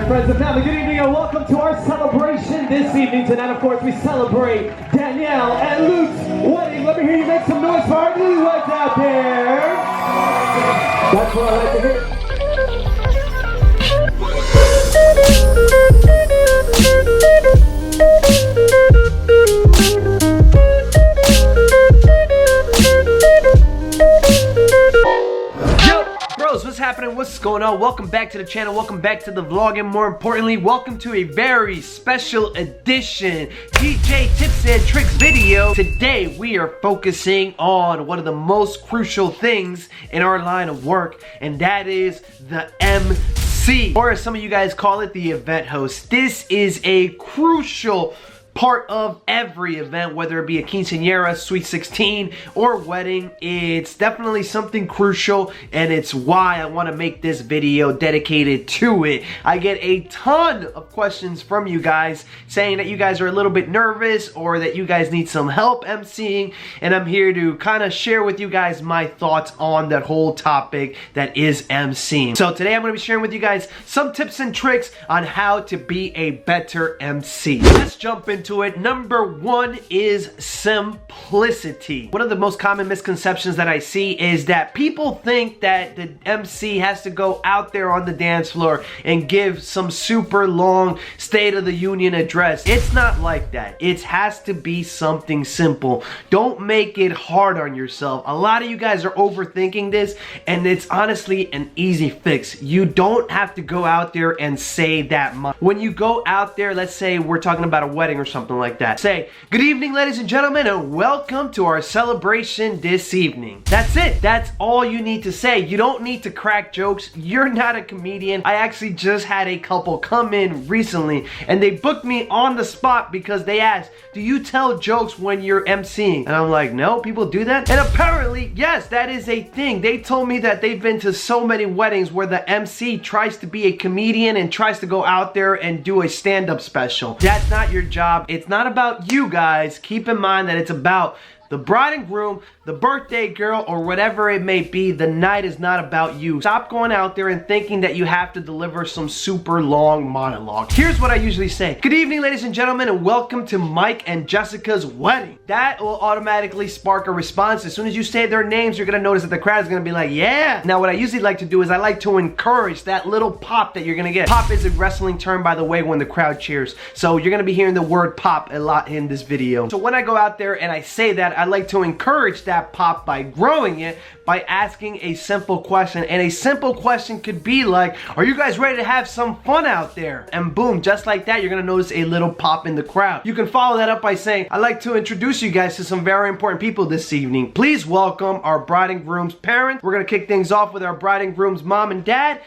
friends and family, good evening and welcome to our celebration this evening. Tonight, of course, we celebrate Danielle and Luke's wedding. Let me hear you make some noise for our newlyweds out there. That's what I like to hear. What's happening? What's going on? Welcome back to the channel. Welcome back to the vlog, and more importantly, welcome to a very special edition DJ Tips and Tricks video. Today we are focusing on one of the most crucial things in our line of work, and that is the MC, or as some of you guys call it, the event host. This is a crucial part of every event, whether it be a quinceañera, sweet 16, or wedding. It's definitely something crucial, and it's why I want to make this video dedicated to it. I get a ton of questions from you guys saying that you guys are a little bit nervous or that you guys need some help emceeing, and I'm here to kind of share with you guys my thoughts on that whole topic that is emceeing. So today I'm going to be sharing with you guys some tips and tricks on how to be a better MC. Let's jump into it. Number one is simplicity. One of the most common misconceptions that I see is that people think that the MC has to go out there on the dance floor and give some super long State of the Union address. It's not like that. It has to be something simple. Don't make it hard on yourself. A lot of you guys are overthinking this, and it's honestly an easy fix. You don't have to go out there and say that much. When you go out there, let's say we're talking about a wedding or something like that. Say, "Good evening, ladies and gentlemen, and welcome to our celebration this evening." That's it. That's all you need to say. You don't need to crack jokes. You're not a comedian. I actually just had a couple come in recently, and they booked me on the spot because they asked, "Do you tell jokes when you're emceeing?" And I'm like, "No, people do that?" And apparently, yes, that is a thing. They told me that they've been to so many weddings where the MC tries to be a comedian and tries to go out there and do a stand-up special. That's not your job. It's not about you guys. Keep in mind that it's about the bride and groom, the birthday girl, or whatever it may be. The night is not about you. Stop going out there and thinking that you have to deliver some super long monologue. Here's what I usually say. "Good evening, ladies and gentlemen, and welcome to Mike and Jessica's wedding." That will automatically spark a response. As soon as you say their names, you're gonna notice that the crowd is gonna be like, "Yeah." Now, what I usually like to do is I like to encourage that little pop that you're gonna get. Pop is a wrestling term, by the way, when the crowd cheers. So you're gonna be hearing the word pop a lot in this video. So when I go out there and I say that, I like to encourage that pop by growing it by asking a simple question. And a simple question could be like, "Are you guys ready to have some fun out there?" And boom, just like that, you're gonna notice a little pop in the crowd. You can follow that up by saying, "I'd like to introduce you guys to some very important people this evening. Please welcome our bride and groom's parents." We're gonna kick things off with our bride and groom's mom and dad,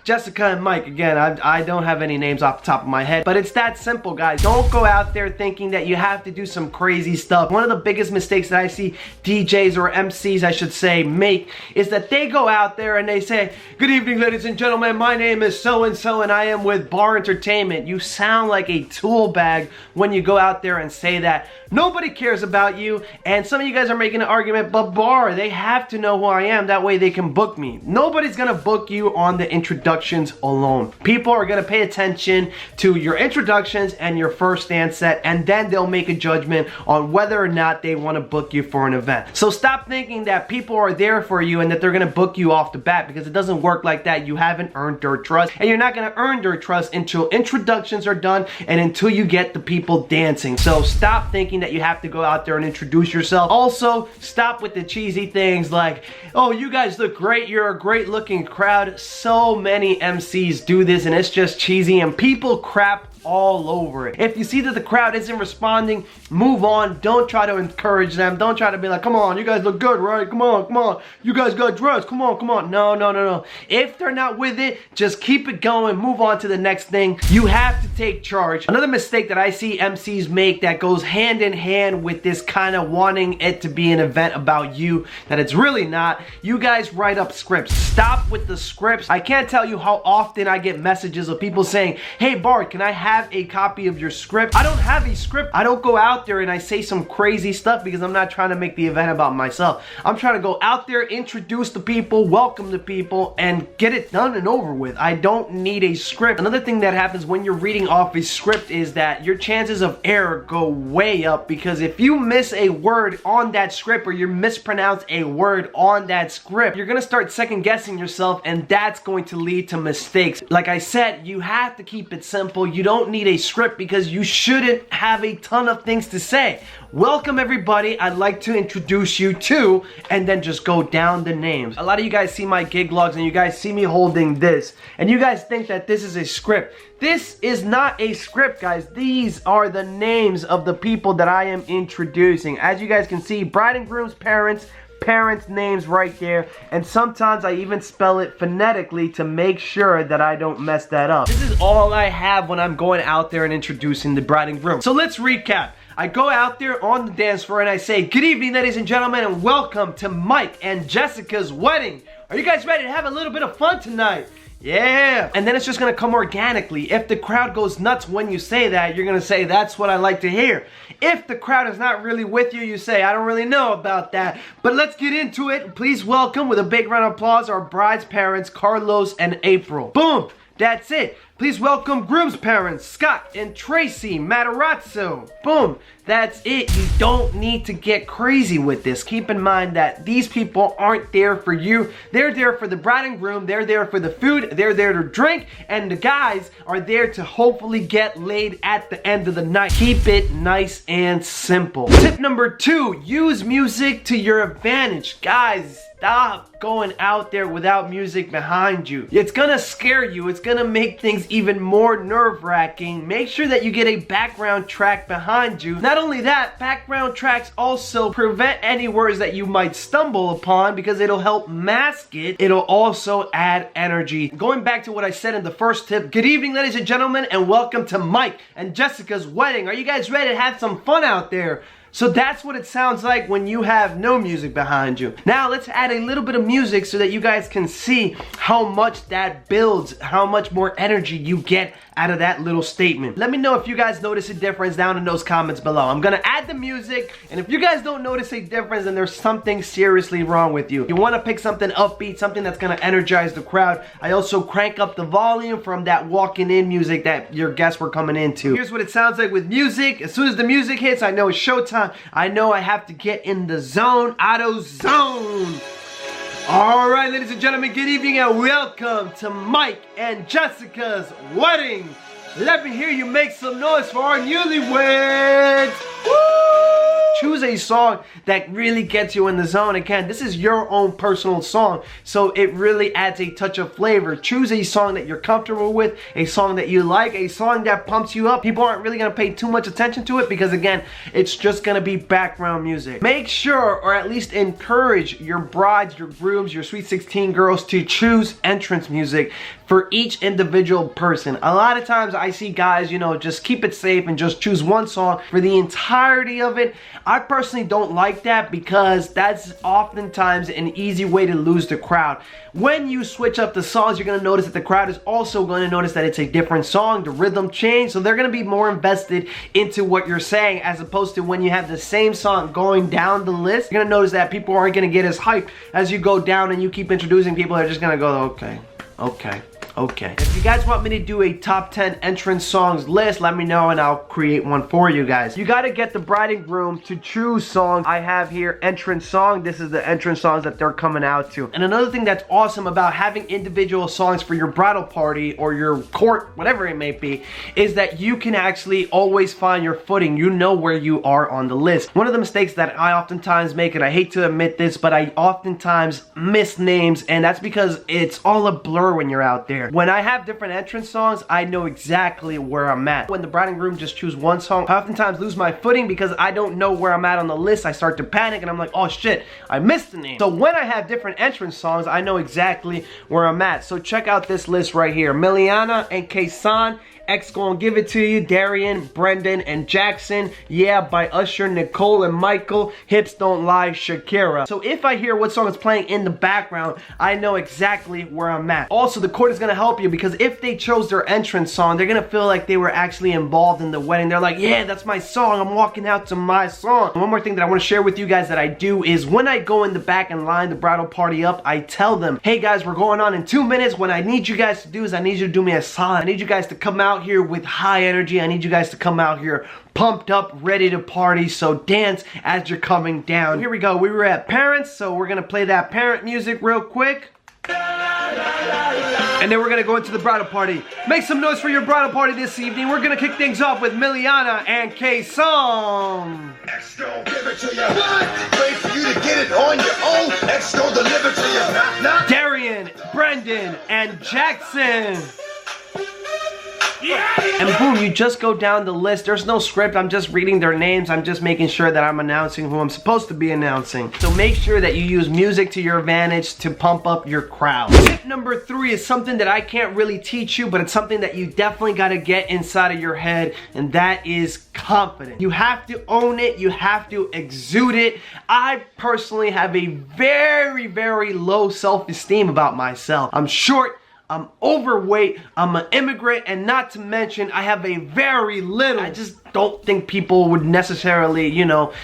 Jessica and Mike. Again, I don't have any names off the top of my head, but it's that simple, guys. Don't go out there thinking that you have to do some crazy stuff. One of the biggest mistakes that I see DJs, or MCs I should say, make is that they go out there and they say, "Good evening, ladies and gentlemen, my name is so-and-so and I am with Barr Entertainment." You sound like a tool bag when you go out there and say that. Nobody cares about you, and some of you guys are making an argument, "But Barr, they have to know who I am, that way they can book me." Nobody's gonna book you on the introductions alone. People are gonna pay attention to your introductions and your first dance set, and then they'll make a judgment on whether or not they want to book you for an event. So stop thinking that people are there for you and that they're gonna book you off the bat, because it doesn't work like that. You haven't earned their trust, and you're not gonna earn their trust until introductions are done and until you get the people dancing. So stop thinking that you have to go out there and introduce yourself. Also, stop with the cheesy things like, "Oh, you guys look great, you're a great looking crowd." So many MCs do this, and it's just cheesy, and people crap all over it. If you see that the crowd isn't responding, move on. Don't try to encourage them. Don't try to be like, "Come on, you guys look good, right? Come on, come on. You guys got dressed. Come on, come on." No, no, no, no. If they're not with it, just keep it going. Move on to the next thing. You have to take charge. Another mistake that I see MCs make that goes hand in hand with this kind of wanting it to be an event about you, that it's really not. You guys write up scripts. Stop with the scripts. I can't tell you how often I get messages of people saying, "Hey, Bart, can I have have a copy of your script. I don't have a script. I don't go out there and I say some crazy stuff because I'm not trying to make the event about myself. I'm trying to go out there, introduce the people, welcome the people, and get it done and over with. I don't need a script. Another thing that happens when you're reading off a script is that your chances of error go way up, because if you miss a word on that script or you mispronounce a word on that script, you're gonna start second guessing yourself, and that's going to lead to mistakes. Like I said, you have to keep it simple. You don't need a script because you shouldn't have a ton of things to say. Welcome everybody, I'd like to introduce you to, and then just go down the names. A lot of you guys see my gig logs and you guys see me holding this, and you guys think that this is a script. This is not a script, guys. These are the names of the people that I am introducing. As you guys can see, bride and groom's parents names right there, and sometimes I even spell it phonetically to make sure that I don't mess that up. This is all I have when I'm going out there and introducing the bride and groom. So let's recap. I go out there on the dance floor and I say, good evening ladies and gentlemen, and welcome to Mike and Jessica's wedding. Are you guys ready to have a little bit of fun tonight? Yeah. And then it's just gonna come organically. If the crowd goes nuts when you say that, you're gonna say, that's what I like to hear. If the crowd is not really with you, you say, I don't really know about that. But let's get into it. Please welcome, with a big round of applause, our bride's parents, Carlos and April. Boom. That's it. Please welcome groom's parents, Scott and Tracy Matarazzo. Boom. That's it. You don't need to get crazy with this. Keep in mind that these people aren't there for you. They're there for the bride and groom. They're there for the food. They're there to drink. And the guys are there to hopefully get laid at the end of the night. Keep it nice and simple. Tip number 2, use music to your advantage. Guys, stop going out there without music behind you. It's gonna scare you. It's gonna make things even more nerve-wracking. Make sure that you get a background track behind you. Not only that, background tracks also prevent any words that you might stumble upon because it'll help mask it. It'll also add energy. Going back to what I said in the first tip, good evening ladies and gentlemen, and welcome to Mike and Jessica's wedding. Are you guys ready to have some fun out there? So that's what it sounds like when you have no music behind you. Now let's add a little bit of music so that you guys can see how much that builds, how much more energy you get out of that little statement. Let me know if you guys notice a difference down in those comments below. I'm gonna add the music, and if you guys don't notice a difference, then there's something seriously wrong with you. You wanna pick something upbeat, something that's gonna energize the crowd. I also crank up the volume from that walking in music that your guests were coming into. Here's what it sounds like with music. As soon as the music hits, I know it's showtime. I know I have to get in the zone, auto zone. All right, ladies and gentlemen, good evening and welcome to Mike and Jessica's wedding. Let me hear you make some noise for our newlyweds. Woo! Choose a song that really gets you in the zone. Again, this is your own personal song, so it really adds a touch of flavor. Choose a song that you're comfortable with, a song that you like, a song that pumps you up. People aren't really gonna pay too much attention to it because, again, it's just gonna be background music. Make sure, or at least encourage, your brides, your grooms, your Sweet 16 girls to choose entrance music for each individual person. A lot of times I see guys, you know, just keep it safe and just choose one song for the entirety of it. I personally don't like that because that's oftentimes an easy way to lose the crowd. When you switch up the songs, you're gonna notice that the crowd is also gonna notice that it's a different song, the rhythm changed, so they're gonna be more invested into what you're saying, as opposed to when you have the same song going down the list. You're gonna notice that people aren't gonna get as hyped as you go down and you keep introducing people. They're just gonna go, okay, okay. Okay. If you guys want me to do a top 10 entrance songs list, let me know and I'll create one for you guys. You gotta get the bride and groom to choose songs. I have here entrance song. This is the entrance songs that they're coming out to. And another thing that's awesome about having individual songs for your bridal party or your court, whatever it may be, is that you can actually always find your footing. You know where you are on the list. One of the mistakes that I oftentimes make, and I hate to admit this, but I oftentimes miss names, and that's because it's all a blur when you're out there. When I have different entrance songs, I know exactly where I'm at. When the bride and groom just choose one song, I oftentimes lose my footing because I don't know where I'm at on the list. I start to panic and I'm like, oh shit, I missed the name. So when I have different entrance songs, I know exactly where I'm at. So check out this list right here. Miliana and Kaysan X gonna give it to you. Darian, Brendan, and Jackson. Yeah, by Usher, Nicole, and Michael. Hips Don't Lie, Shakira. So if I hear what song is playing in the background, I know exactly where I'm at. Also, the chord is gonna help you because if they chose their entrance song, they're gonna feel like they were actually involved in the wedding. They're like, yeah, that's my song. I'm walking out to my song. One more thing that I want to share with you guys that I do is when I go in the back and line the bridal party up, I tell them, hey guys, we're going on in 2 minutes. What I need you guys to do is I need you to do me a solid. I need you guys to come out here with high energy. I need you guys to come out here pumped up, ready to party. So dance as you're coming down. Here we go. We were at parents, so we're gonna play that parent music real quick. And then we're gonna go into the bridal party. Make some noise for your bridal party this evening. We're gonna kick things off with Miliana and K-Song. X gon' give it to you. Wait for you to get it on your own. X gon' deliver to you. Knock, knock. Darian, Brendan, and Jackson. And boom, you just go down the list. There's no script. I'm just reading their names. I'm just making sure that I'm announcing who I'm supposed to be announcing. So make sure that you use music to your advantage to pump up your crowd. Tip number 3 is something that I can't really teach you, but it's something that you definitely got to get inside of your head, and that is confidence. You have to own it. You have to exude it. I personally have a very, very low self-esteem about myself. I'm short. I'm overweight, I'm an immigrant, and not to mention, I have a very little. I just don't think people would necessarily, you know,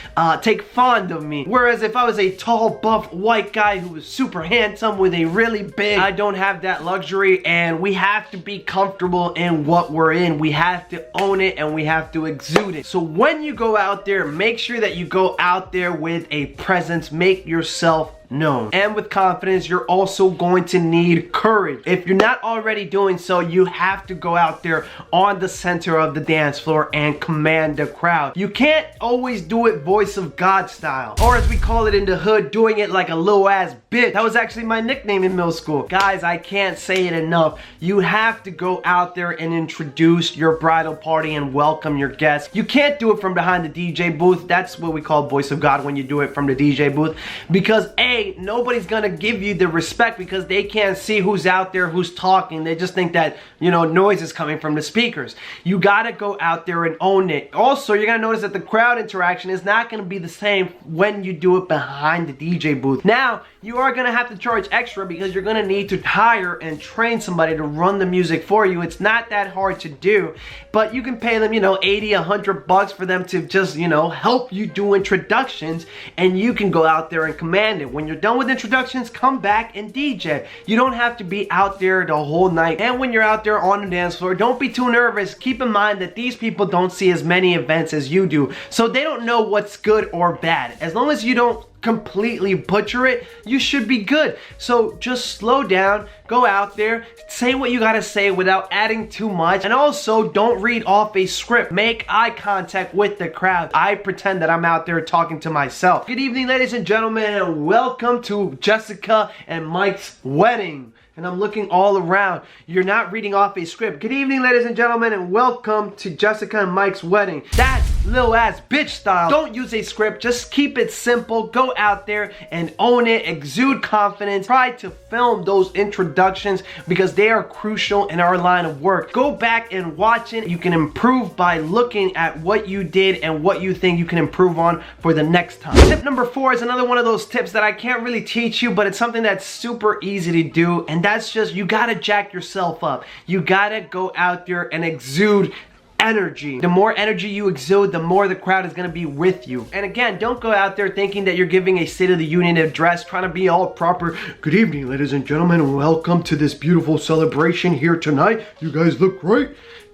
take fond of me. Whereas if I was a tall, buff, white guy who was super handsome with a really big, I don't have that luxury, and we have to be comfortable in what we're in. We have to own it, and we have to exude it. So when you go out there, make sure that you go out there with a presence. Make yourself known. And with confidence, you're also going to need courage. If you're not already doing so, you have to go out there on the center of the dance floor and command the crowd. You can't always do it voice of God style, or as we call it in the hood, doing it like a little ass bitch. That was actually my nickname in middle school. Guys, I can't say it enough. You have to go out there and introduce your bridal party and welcome your guests. You can't do it from behind the DJ booth. That's what we call voice of God when you do it from the DJ booth, because nobody's gonna give you the respect because they can't see who's out there, who's talking. They just think that, you know, noise is coming from the speakers. You gotta go out there and own it. Also, you're gonna notice that the crowd interaction is not gonna be the same when you do it behind the DJ booth. Now, you are gonna have to charge extra because you're gonna need to hire and train somebody to run the music for you. It's not that hard to do, but you can pay them, you know, 80, 100 bucks for them to just, you know, help you do introductions, and you can go out there and command it. When you're done with introductions, come back and DJ. You don't have to be out there the whole night. And when you're out there on the dance floor, don't be too nervous. Keep in mind that these people don't see as many events as you do, so they don't know what's good or bad. As long as you don't completely butcher it, you should be good. So just slow down, go out there, say what you gotta say without adding too much, and also don't read off a script. Make eye contact with the crowd. I pretend that I'm out there talking to myself. Good evening, ladies and gentlemen, and welcome to Jessica and Mike's wedding. And I'm looking all around. You're not reading off a script. Good evening, ladies and gentlemen, and welcome to Jessica and Mike's wedding. That's little ass bitch style. Don't use a script. Just keep it simple. Go out there and own it. Exude confidence. Try to film those introductions because they are crucial in our line of work. Go back and watch it. You can improve by looking at what you did and what you think you can improve on for the next time. Tip number 4 is another one of those tips that I can't really teach you, but it's something that's super easy to do, and that's just, you gotta jack yourself up. You gotta go out there and exude energy. The more energy you exude, the more the crowd is gonna be with you. And again, don't go out there thinking that you're giving a State of the Union address, trying to be all proper. Good evening, ladies and gentlemen, and welcome to this beautiful celebration here tonight. You guys look great.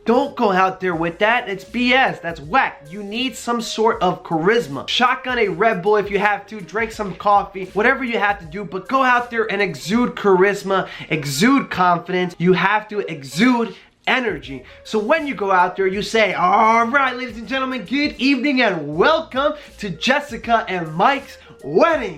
Don't go out there with that. It's BS. That's whack. You need some sort of charisma. Shotgun a Red Bull if you have to. Drink some coffee. Whatever you have to do. But go out there and exude charisma. Exude confidence. You have to exude energy. So when you go out there, you say, all right, ladies and gentlemen, good evening and welcome to Jessica and Mike's wedding.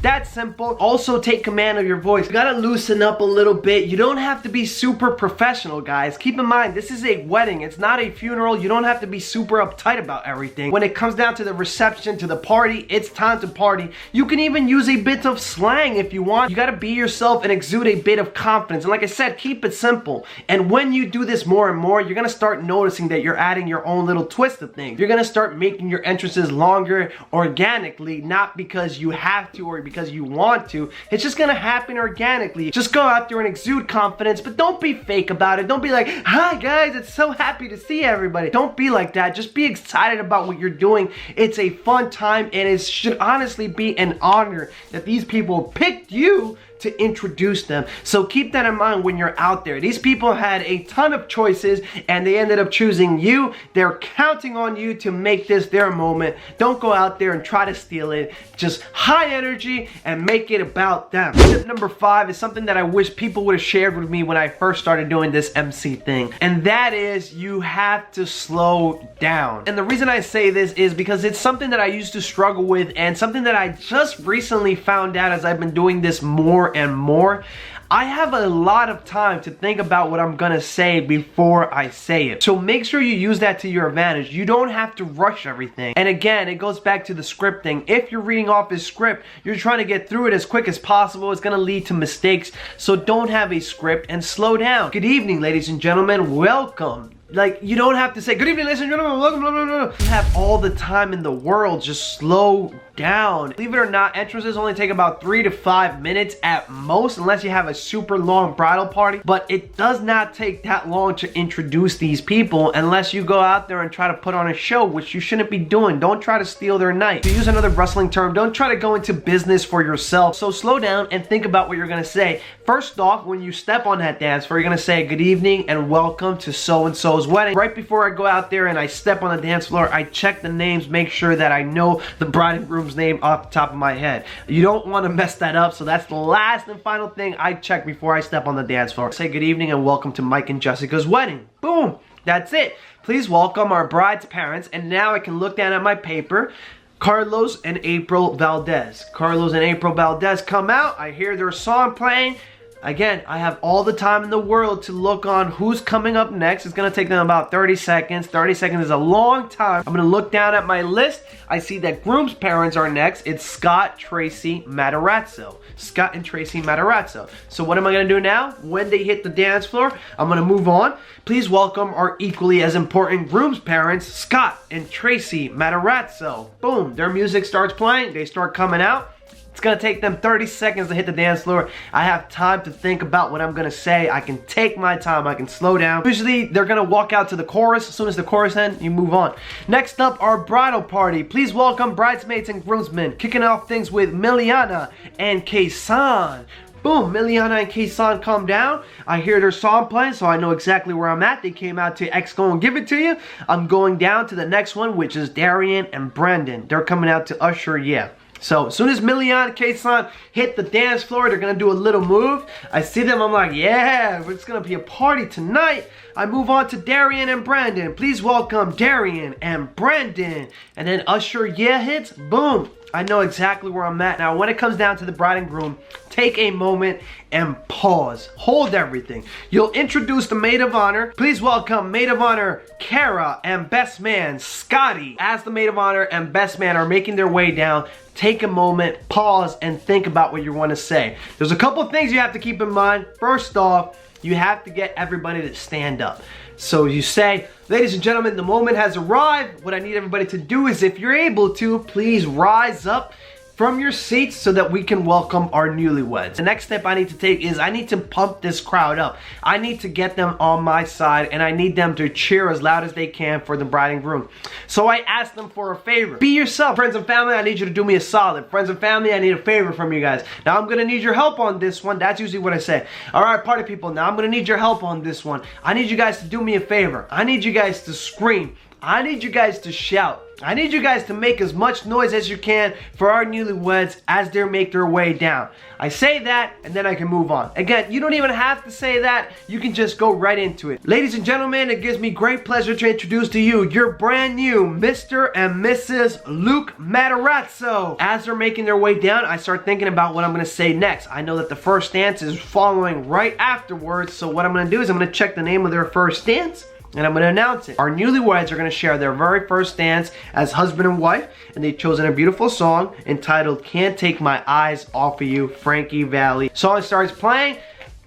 That's simple. Also, take command of your voice. You gotta loosen up a little bit. You don't have to be super professional, guys. Keep in mind, this is a wedding. It's not a funeral. You don't have to be super uptight about everything. When it comes down to the reception, to the party, it's time to party. You can even use a bit of slang if you want. You gotta be yourself and exude a bit of confidence. And like I said, keep it simple. And when you do this more and more, you're gonna start noticing that you're adding your own little twist of things. You're gonna start making your entrances longer organically, not because you have to or because you want to. It's just gonna happen organically. Just go out there and exude confidence, but don't be fake about it. Don't be like, hi guys, it's so happy to see everybody. Don't be like that. Just be excited about what you're doing. It's a fun time, and it should honestly be an honor that these people picked you to introduce them. So keep that in mind when you're out there. These people had a ton of choices and they ended up choosing you. They're counting on you to make this their moment. Don't go out there and try to steal it. Just high energy and make it about them. Tip number 5 is something that I wish people would have shared with me when I first started doing this MC thing. And that is, you have to slow down. And the reason I say this is because it's something that I used to struggle with and something that I just recently found out as I've been doing this more and more. I have a lot of time to think about what I'm gonna say before I say it. So make sure you use that to your advantage. You don't have to rush everything. And again, it goes back to the script thing. If you're reading off a script, you're trying to get through it as quick as possible. It's gonna lead to mistakes. So don't have a script and slow down. Good evening, ladies and gentlemen. Welcome. Like, you don't have to say, good evening, ladies and gentlemen, welcome, blah, blah, blah. You have all the time in the world. Just slow down. Believe it or not, entrances only take about 3 to 5 minutes at most, unless you have a super long bridal party. But it does not take that long to introduce these people unless you go out there and try to put on a show, which you shouldn't be doing. Don't try to steal their night. To use another wrestling term, don't try to go into business for yourself. So slow down and think about what you're gonna say. First off, when you step on that dance floor, you're gonna say good evening and welcome to so-and-so's wedding. Right before I go out there and I step on the dance floor, I check the names, make sure that I know the bride and groom's name off the top of my head. You don't want to mess that up, so that's the last and final thing I check before I step on the dance floor. Say good evening and welcome to Mike and Jessica's wedding. Boom! That's it. Please welcome our bride's parents, and now I can look down at my paper. Carlos and April Valdez. Carlos and April Valdez come out. I hear their song playing. Again, I have all the time in the world to look on who's coming up next. It's gonna take them about 30 seconds. 30 seconds is a long time. I'm gonna look down at my list. I see that groom's parents are next. It's Scott, Tracy, Matarazzo. Scott and Tracy Matarazzo. So what am I gonna do now? When they hit the dance floor, I'm gonna move on. Please welcome our equally as important groom's parents, Scott and Tracy Matarazzo. Boom, their music starts playing. They start coming out. It's gonna take them 30 seconds to hit the dance floor. I have time to think about what I'm gonna say. I can take my time, I can slow down. Usually they're gonna walk out to the chorus. As soon as the chorus ends, you move on. Next up, our bridal party. Please welcome bridesmaids and groomsmen. Kicking off things with Miliana and Kaysan. Boom, Miliana and Kaysan come down. I hear their song playing, so I know exactly where I'm at. They came out to X Go and Give It To You. I'm going down to the next one, which is Darian and Brendan. They're coming out to Usher, yeah. So as soon as Miliana and Kaysan hit the dance floor, they're gonna do a little move. I see them, I'm like, yeah, it's gonna be a party tonight. I move on to Darian and Brandon. Please welcome Darian and Brandon. And then Usher, yeah hits, boom. I know exactly where I'm at. Now, when it comes down to the bride and groom, take a moment and pause. Hold everything. You'll introduce the maid of honor. Please welcome maid of honor, Kara, and best man, Scotty. As the maid of honor and best man are making their way down, take a moment, pause, and think about what you want to say. There's a couple things you have to keep in mind. First off, you have to get everybody to stand up. So you say, ladies and gentlemen, the moment has arrived. What I need everybody to do is, if you're able to, please rise up from your seats so that we can welcome our newlyweds. The next step I need to take is I need to pump this crowd up. I need to get them on my side, and I need them to cheer as loud as they can for the bride and groom. So I ask them for a favor. Be yourself. Friends and family, I need you to do me a solid. Friends and family, I need a favor from you guys. Now I'm gonna need your help on this one. That's usually what I say. All right, party people, now I'm gonna need your help on this one. I need you guys to do me a favor. I need you guys to scream, I need you guys to shout. I need you guys to make as much noise as you can for our newlyweds as they make their way down. I say that and then I can move on. Again, you don't even have to say that. You can just go right into it. Ladies and gentlemen, it gives me great pleasure to introduce to you your brand new Mr. and Mrs. Luke Matarazzo. As they're making their way down, I start thinking about what I'm going to say next. I know that the first stance is following right afterwards, so what I'm going to do is I'm going to check the name of their first stance and I'm going to announce it. Our newlyweds are going to share their very first dance as husband and wife, and they've chosen a beautiful song entitled Can't Take My Eyes Off of You, Frankie Valli. Song starts playing,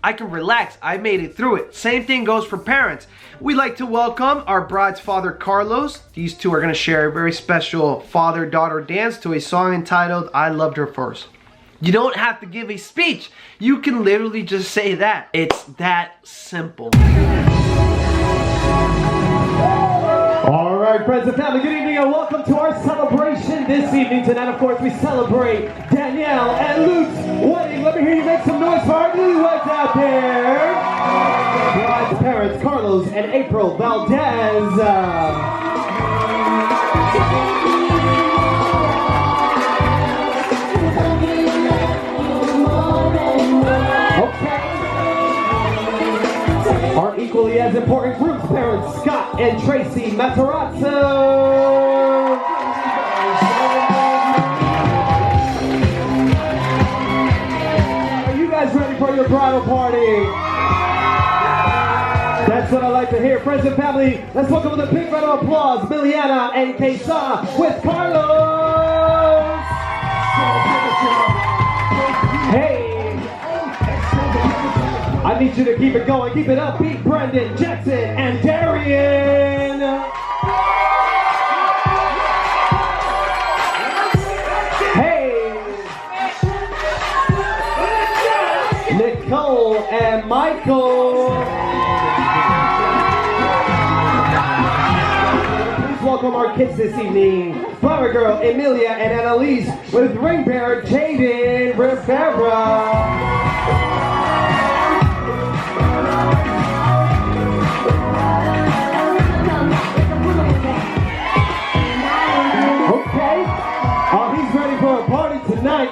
I can relax, I made it through it. Same thing goes for parents. We'd like to welcome our bride's father, Carlos. These two are going to share a very special father-daughter dance to a song entitled I Loved Her First. You don't have to give a speech. You can literally just say that. It's that simple. All right, friends and family, good evening and welcome to our celebration this evening. Tonight, of course, we celebrate Danielle and Luke's wedding. Let me hear you make some noise for our newlyweds out there. Bride's parents, Carlos and April Valdez. Our equally as important group's parents, Scott and Tracy Matarazzo. Are you guys ready for your bridal party? That's what I like to hear. Friends and family, let's welcome with a big round of applause, Miliana and Kesa with Carlos. Hey. I need you to keep it going, keep it up, beat Brendan, Jackson, and Darian. Hey. Nicole and Michael. Please welcome our kids this evening. Flower Girl, Emilia, and Annalise with ring bearer, Jaden Rivera. Tonight.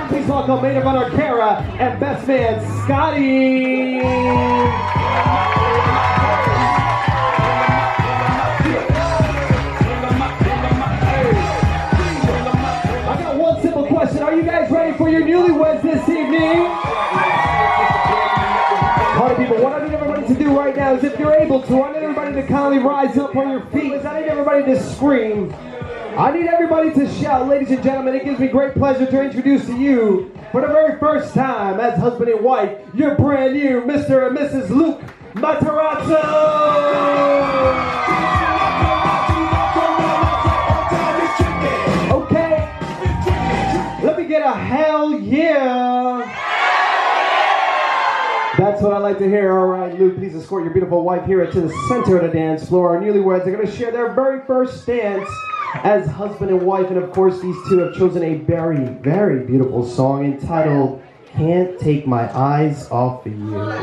Please welcome maid of honor Kara and best man Scotty. I got one simple question. Are you guys ready for your newlyweds this evening? Party people, what I need everybody to do right now is if you're able to, I need everybody to kindly rise up on your feet. I need everybody to scream. I need everybody to shout. Ladies and gentlemen, it gives me great pleasure to introduce to you, for the very first time as husband and wife, your brand new Mr. and Mrs. Luke Matarazzo. Okay, let me get a hell yeah. That's what I like to hear. All right, Luke, please escort your beautiful wife here to the center of the dance floor. Our newlyweds are going to share their very first dance as husband and wife. And of course, these two have chosen a very, very beautiful song entitled Can't Take My Eyes Off of You.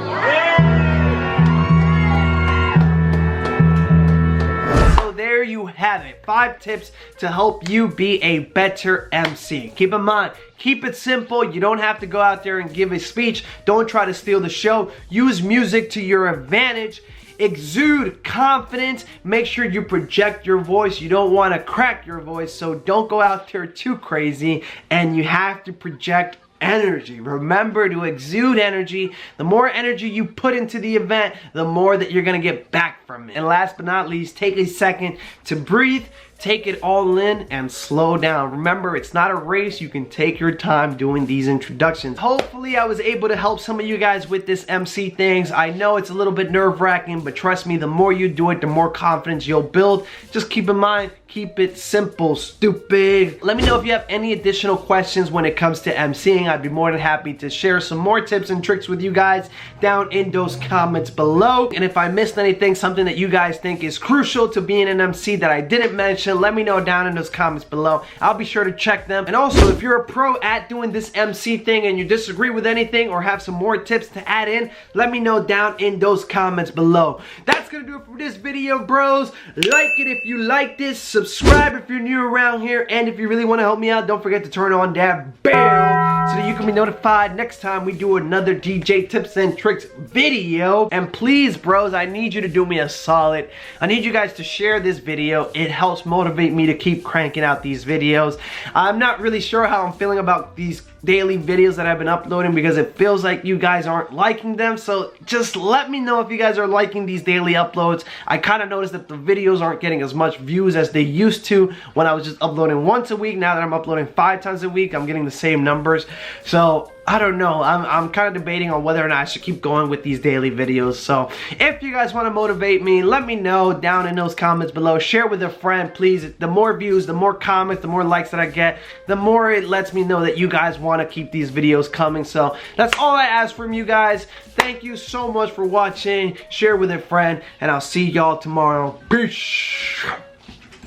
There you have it. 5 tips to help you be a better MC. Keep in mind, keep it simple. You don't have to go out there and give a speech. Don't try to steal the show. Use music to your advantage. Exude confidence. Make sure you project your voice. You don't want to crack your voice, so don't go out there too crazy. And you have to project energy. Remember to exude energy. The more energy you put into the event, the more that you're going to get back from it. And last but not least, take a second to breathe. Take it all in and slow down. Remember, it's not a race. You can take your time doing these introductions. Hopefully, I was able to help some of you guys with this MC things. I know it's a little bit nerve-wracking, but trust me, the more you do it, the more confidence you'll build. Just keep in mind, keep it simple, stupid. Let me know if you have any additional questions when it comes to MCing. I'd be more than happy to share some more tips and tricks with you guys down in those comments below. And if I missed anything, something that you guys think is crucial to being an MC that I didn't mention, motivation, let me know down in those comments below. I'll be sure to check them. And also, if you're a pro at doing this MC thing and you disagree with anything or have some more tips to add in, let me know down in those comments below. That's gonna do it for this video, bros. Like it if you like this, subscribe if you're new around here, and if you really want to help me out, don't forget to turn on that bell so that you can be notified next time we do another DJ tips and tricks video. And please, bros, I need you to do me a solid. I need you guys to share this video. It helps motivate me to keep cranking out these videos. I'm not really sure how I'm feeling about these daily videos that I've been uploading because it feels like you guys aren't liking them. So just let me know if you guys are liking these daily uploads. I kind of noticed that the videos aren't getting as much views as they used to when I was just uploading once a week. Now that I'm uploading 5 times a week, I'm getting the same numbers. So I don't know. I'm kind of debating on whether or not I should keep going with these daily videos. So if you guys want to motivate me, let me know down in those comments below. Share with a friend, please. The more views, the more comments, the more likes that I get, the more it lets me know that you guys want to keep these videos coming. So that's all I ask from you guys. Thank you so much for watching. Share with a friend, and I'll see y'all tomorrow. Peace.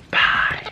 Bye.